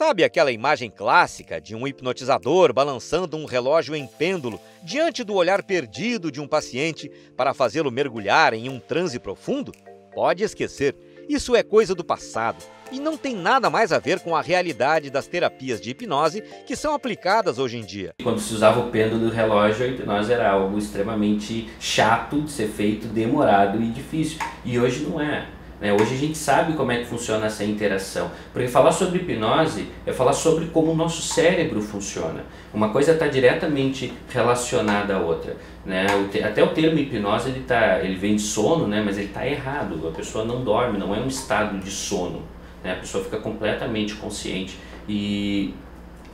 Sabe aquela imagem clássica de um hipnotizador balançando um relógio em pêndulo diante do olhar perdido de um paciente para fazê-lo mergulhar em um transe profundo? Pode esquecer, isso é coisa do passado e não tem nada mais a ver com a realidade das terapias de hipnose que são aplicadas hoje em dia. Quando se usava o pêndulo do relógio, a hipnose era algo extremamente chato de ser feito, demorado e difícil. E hoje não é. Hoje a gente sabe como é que funciona essa interação, porque falar sobre hipnose é falar sobre como o nosso cérebro funciona. Uma coisa está diretamente relacionada à outra. Até o termo hipnose ele vem de sono, mas ele está errado. A pessoa não dorme, não é um estado de sono. A pessoa fica completamente consciente e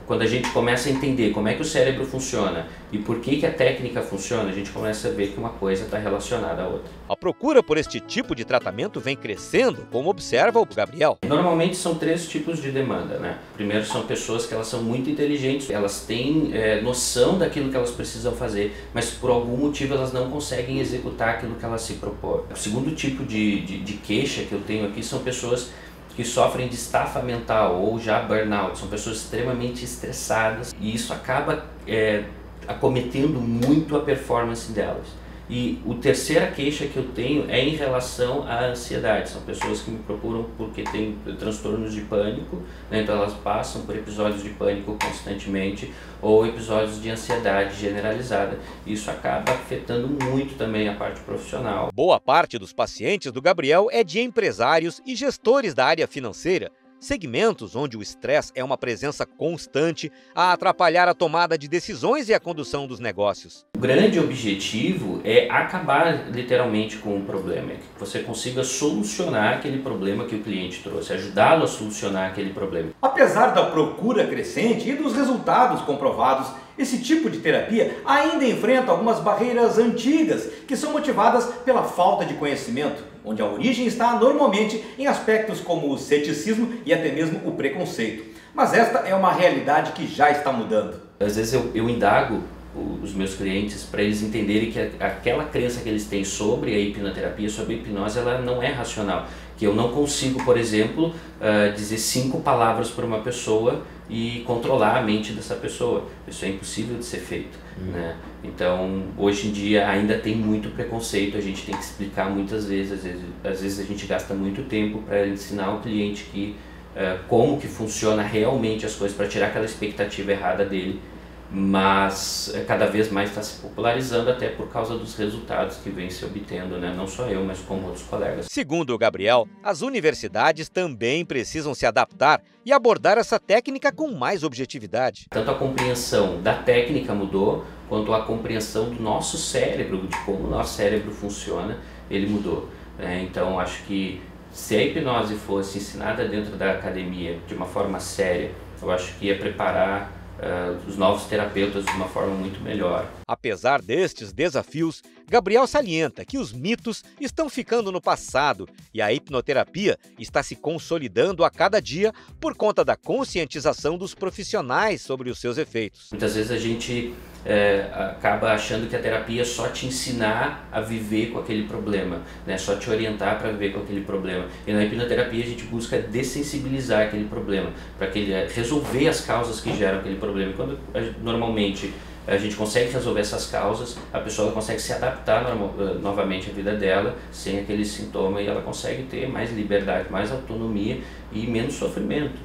quando a gente começa a entender como é que o cérebro funciona e por que a técnica funciona, a gente começa a ver que uma coisa está relacionada à outra. A procura por este tipo de tratamento vem crescendo, como observa o Gabriel. Normalmente são 3 tipos de demanda. Primeiro são pessoas que elas são muito inteligentes, elas têm noção daquilo que elas precisam fazer, mas por algum motivo elas não conseguem executar aquilo que elas se propõem. O segundo tipo de queixa que eu tenho aqui são pessoas que sofrem de estafa mental ou já burnout, são pessoas extremamente estressadas e isso acaba acometendo muito a performance delas. E a terceira queixa que eu tenho é em relação à ansiedade, são pessoas que me procuram porque têm transtornos de pânico, então elas passam por episódios de pânico constantemente ou episódios de ansiedade generalizada. Isso acaba afetando muito também a parte profissional. Boa parte dos pacientes do Gabriel é de empresários e gestores da área financeira, segmentos onde o estresse é uma presença constante a atrapalhar a tomada de decisões e a condução dos negócios. O grande objetivo é acabar literalmente com o problema, é que você consiga solucionar aquele problema que o cliente trouxe, ajudá-lo a solucionar aquele problema. Apesar da procura crescente e dos resultados comprovados, esse tipo de terapia ainda enfrenta algumas barreiras antigas que são motivadas pela falta de conhecimento, onde a origem está normalmente em aspectos como o ceticismo e até mesmo o preconceito. Mas esta é uma realidade que já está mudando. Às vezes eu indago os meus clientes para eles entenderem que aquela crença que eles têm sobre a hipnoterapia, sobre a hipnose, ela não é racional. Que eu não consigo, por exemplo, dizer 5 palavras para uma pessoa e controlar a mente dessa pessoa. Isso é impossível de ser feito. Então, hoje em dia ainda tem muito preconceito, a gente tem que explicar muitas vezes, às vezes a gente gasta muito tempo para ensinar o cliente como que funciona realmente as coisas, para tirar aquela expectativa errada dele. Mas cada vez mais está se popularizando até por causa dos resultados que vem se obtendo, não só eu, mas como outros colegas. Segundo o Gabriel, as universidades também precisam se adaptar e abordar essa técnica com mais objetividade. Tanto a compreensão da técnica mudou, quanto a compreensão do nosso cérebro, de como o nosso cérebro funciona, ele mudou. Então acho que se a hipnose fosse ensinada dentro da academia de uma forma séria, eu acho que ia preparar os novos terapeutas de uma forma muito melhor. Apesar destes desafios, Gabriel salienta que os mitos estão ficando no passado e a hipnoterapia está se consolidando a cada dia por conta da conscientização dos profissionais sobre os seus efeitos. Muitas vezes a gente acaba achando que a terapia é só te ensinar a viver com aquele problema, só te orientar para viver com aquele problema. E na hipnoterapia a gente busca dessensibilizar aquele problema, para resolver as causas que geram aquele problema. E quando normalmente a gente consegue resolver essas causas, a pessoa consegue se adaptar novamente à vida dela, sem aquele sintoma, e ela consegue ter mais liberdade, mais autonomia e menos sofrimento.